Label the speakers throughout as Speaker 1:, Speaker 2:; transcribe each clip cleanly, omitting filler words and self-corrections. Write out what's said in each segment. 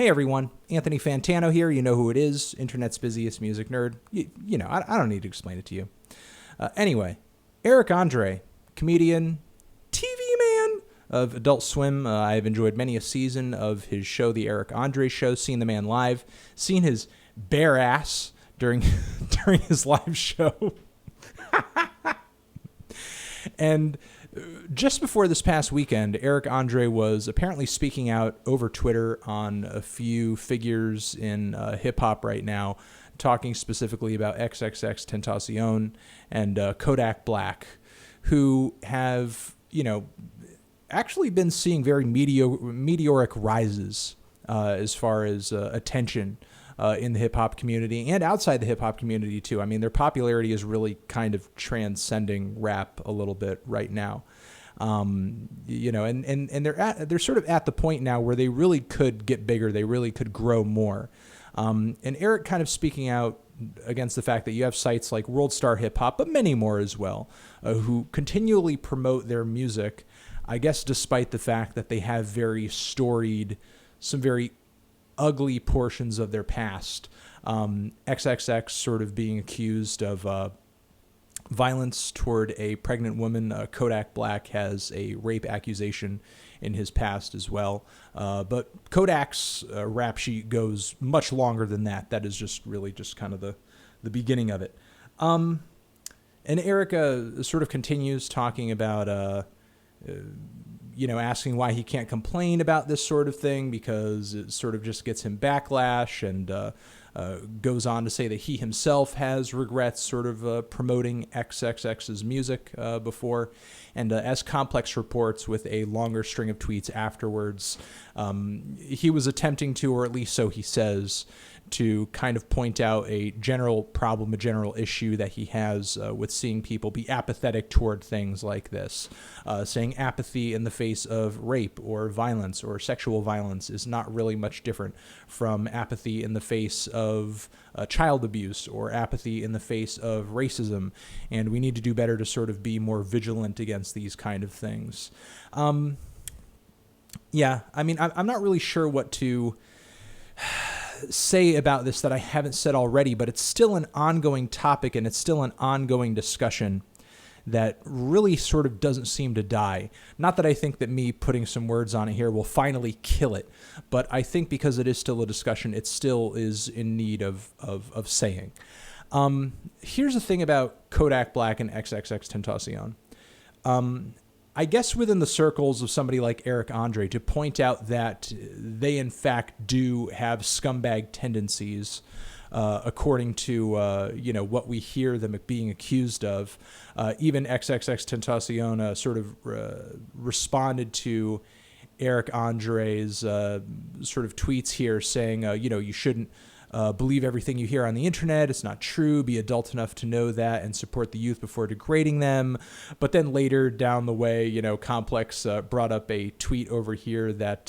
Speaker 1: Hey everyone, Anthony Fantano here. You know who it is, internet's busiest music nerd. I don't need to explain it to you. Anyway, Eric Andre, comedian, TV man of Adult Swim. I've enjoyed many a season of his show, The Eric Andre Show, seen the man live, seen his bare ass during his live show. And just before this past weekend, Eric Andre was apparently speaking out over Twitter on a few figures in hip-hop right now, talking specifically about XXXTentacion and Kodak Black, who have, actually been seeing very meteoric rises as far as attention in the hip-hop community and outside the hip-hop community too. I mean, their popularity is really kind of transcending rap a little bit right now. And they're sort of at the point now where they really could get bigger. They really could grow more. And Eric kind of speaking out against the fact that you have sites like World Star Hip Hop, but many more as well, who continually promote their music, I guess despite the fact that they have some very ugly portions of their past. XXX sort of being accused of violence toward a pregnant woman. Kodak Black has a rape accusation in his past as well. But Kodak's rap sheet goes much longer than that. That is just kind of the beginning of it. And Erica sort of continues talking about asking why he can't complain about this sort of thing because it sort of just gets him backlash, and goes on to say that he himself has regrets sort of promoting XXX's music before. And as Complex reports with a longer string of tweets afterwards, he was attempting to, or at least so he says, to kind of point out a general problem, a general issue that he has with seeing people be apathetic toward things like this. Saying apathy in the face of rape or violence or sexual violence is not really much different from apathy in the face of child abuse or apathy in the face of racism. And we need to do better to sort of be more vigilant against these kind of things. I'm not really sure what to say about this that I haven't said already, but it's still an ongoing topic and it's still an ongoing discussion that really sort of doesn't seem to die. Not that I think that me putting some words on it here will finally kill it, but I think because it is still a discussion, it still is in need of saying. Here's the thing about Kodak Black and XXXTentacion. I guess within the circles of somebody like Eric Andre, to point out that they in fact do have scumbag tendencies, according to what we hear them being accused of. Even XXXTentacion sort of responded to Eric Andre's sort of tweets here saying, you shouldn't believe everything you hear on the internet. It's not true. Be adult enough to know that and support the youth before degrading them. But then later down the way, Complex brought up a tweet over here that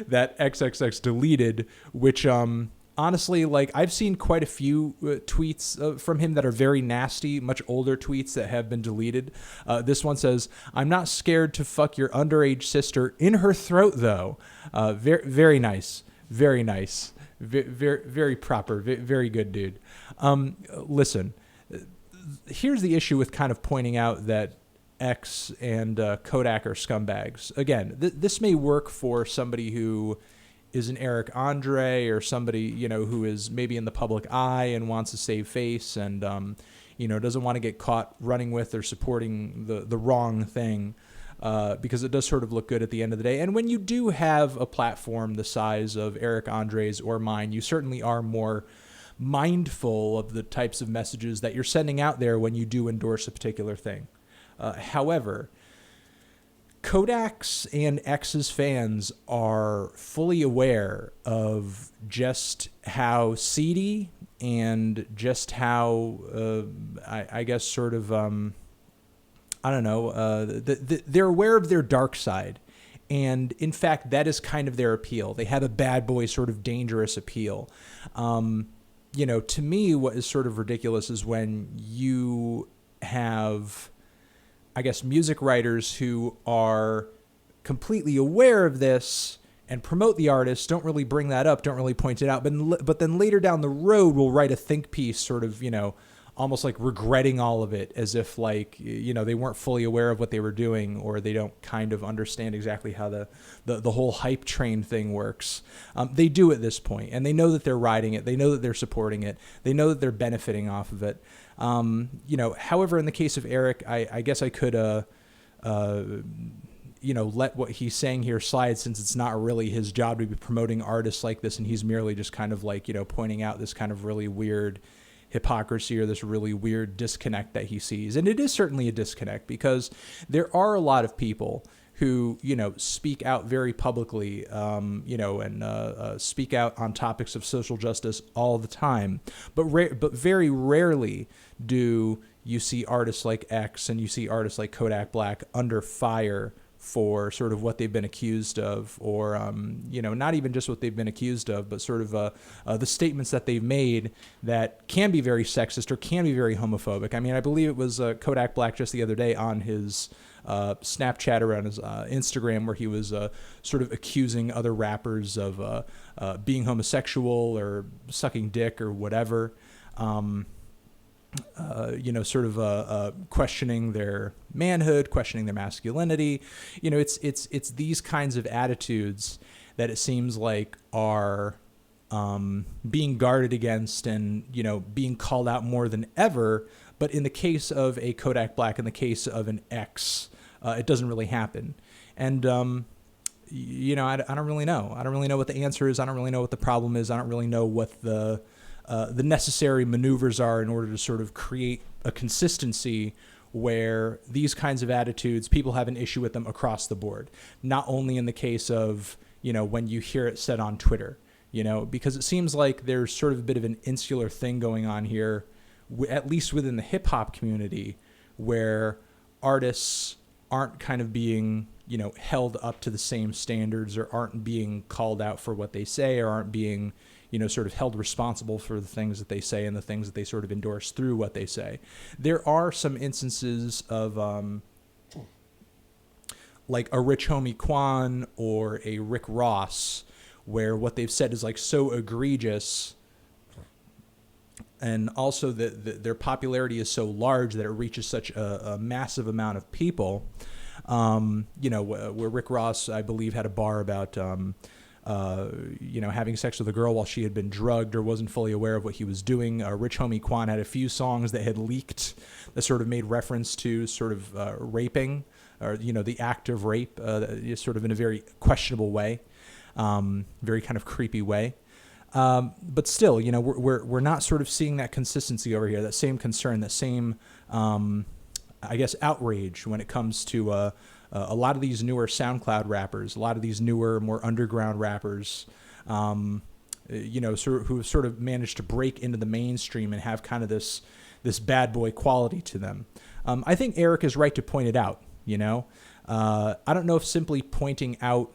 Speaker 1: that XXX deleted, which honestly, I've seen quite a few tweets from him that are very nasty, much older tweets that have been deleted. This one says, "I'm not scared to fuck your underage sister in her throat, though." Very, very nice. Very nice. Very, very proper. Very good, dude. Listen, here's the issue with kind of pointing out that X and Kodak are scumbags. Again, this may work for somebody who is an Eric Andre or somebody, who is maybe in the public eye and wants to save face and, doesn't want to get caught running with or supporting the wrong thing, because it does sort of look good at the end of the day. And when you do have a platform the size of Eric Andre's or mine, you certainly are more mindful of the types of messages that you're sending out there when you do endorse a particular thing. However, Kodak's and X's fans are fully aware of just how seedy and just how, I guess, sort of, they're aware of their dark side. And in fact, that is kind of their appeal. They have a bad boy sort of dangerous appeal. To me, what is sort of ridiculous is when you have, I guess, music writers who are completely aware of this and promote the artist, don't really bring that up, don't really point it out, but then later down the road will write a think piece, sort of, almost like regretting all of it, as if like, they weren't fully aware of what they were doing, or they don't kind of understand exactly how the whole hype train thing works. They do at this point, and they know that they're riding it. They know that they're supporting it. They know that they're benefiting off of it. However, in the case of Eric, I guess I could, let what he's saying here slide, since it's not really his job to be promoting artists like this, and he's merely just kind of like, pointing out this kind of really weird hypocrisy, or this really weird disconnect that he sees. And it is certainly a disconnect, because there are a lot of people who, speak out very publicly, and speak out on topics of social justice all the time. But very rarely do you see artists like X and you see artists like Kodak Black under fire for sort of what they've been accused of, or, not even just what they've been accused of, but sort of the statements that they've made that can be very sexist or can be very homophobic. I mean, I believe it was Kodak Black just the other day on his Snapchat or on his Instagram, where he was sort of accusing other rappers of being homosexual or sucking dick or whatever. Questioning their manhood, questioning their masculinity. It's these kinds of attitudes that it seems like are being guarded against and, being called out more than ever. But in the case of a Kodak Black, in the case of an X, it doesn't really happen. And, I don't really know. I don't really know what the answer is. I don't really know what the problem is. I don't really know what the necessary maneuvers are in order to sort of create a consistency where these kinds of attitudes, people have an issue with them across the board. Not only in the case of, when you hear it said on Twitter, because it seems like there's sort of a bit of an insular thing going on here, at least within the hip hop community, where artists aren't kind of being, held up to the same standards, or aren't being called out for what they say, or aren't being, sort of held responsible for the things that they say and the things that they sort of endorse through what they say. There are some instances of like a Rich Homie Quan or a Rick Ross, where what they've said is like so egregious, and also that their popularity is so large that it reaches such a massive amount of people. Where Rick Ross, I believe, had a bar about having sex with a girl while she had been drugged or wasn't fully aware of what he was doing. Rich Homie Quan had a few songs that had leaked that sort of made reference to sort of raping, or, the act of rape, sort of in a very questionable way, very kind of creepy way. But still, we're not sort of seeing that consistency over here, that same concern, that same, outrage when it comes to a lot of these newer SoundCloud rappers, a lot of these newer, more underground rappers, who have sort of managed to break into the mainstream and have kind of this bad boy quality to them. I think Eric is right to point it out. I don't know if simply pointing out,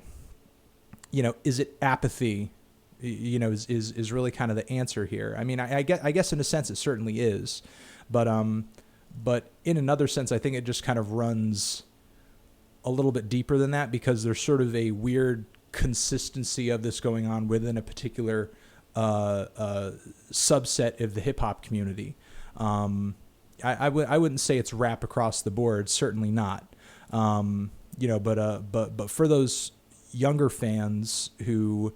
Speaker 1: is it apathy? Is really kind of the answer here. I mean, I guess in a sense it certainly is, but in another sense, I think it just kind of runs a little bit deeper than that, because there's sort of a weird consistency of this going on within a particular subset of the hip hop community. I wouldn't say it's rap across the board, certainly not. But for those younger fans who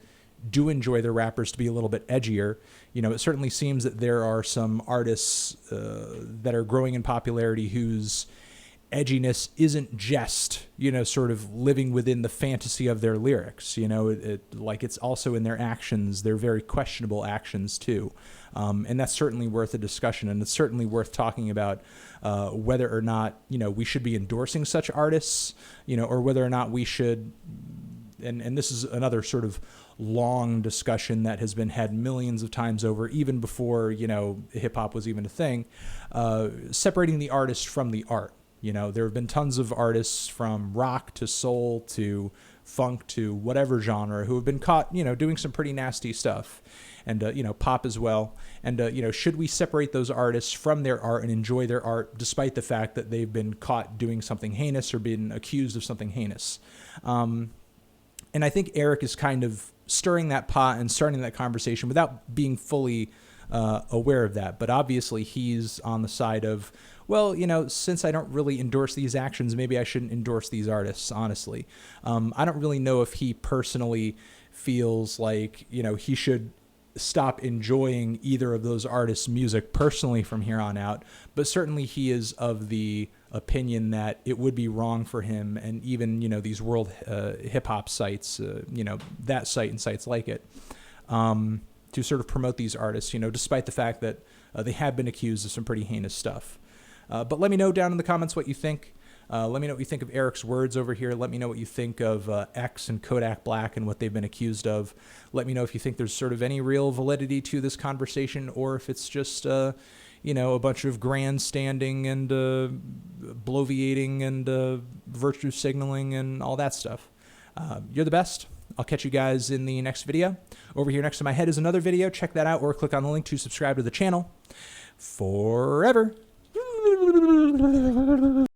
Speaker 1: do enjoy their rappers to be a little bit edgier, it certainly seems that there are some artists that are growing in popularity whose edginess isn't just, sort of living within the fantasy of their lyrics. It's also in their actions, their very questionable actions too. And that's certainly worth a discussion, and it's certainly worth talking about whether or not, we should be endorsing such artists, or whether or not we should, and this is another sort of long discussion that has been had millions of times over, even before, hip hop was even a thing, separating the artist from the art. There have been tons of artists, from rock to soul to funk to whatever genre, who have been caught, doing some pretty nasty stuff, and pop as well. And should we separate those artists from their art and enjoy their art despite the fact that they've been caught doing something heinous or been accused of something heinous? And I think Eric is kind of stirring that pot and starting that conversation without being fully aware of that. But obviously he's on the side of, well, since I don't really endorse these actions, maybe I shouldn't endorse these artists, honestly. I don't really know if he personally feels like, he should stop enjoying either of those artists' music personally from here on out, but certainly he is of the opinion that it would be wrong for him, and even these world hip-hop sites, that site and sites like it, to sort of promote these artists, despite the fact that they have been accused of some pretty heinous stuff. But let me know down in the comments what you think. Let me know what you think of Eric's words over here. Let me know what you think of X and Kodak Black and what they've been accused of. Let me know if you think there's sort of any real validity to this conversation, or if it's just, a bunch of grandstanding and bloviating and virtue signaling and all that stuff. You're the best. I'll catch you guys in the next video. Over here next to my head is another video. Check that out, or click on the link to subscribe to the channel. Forever.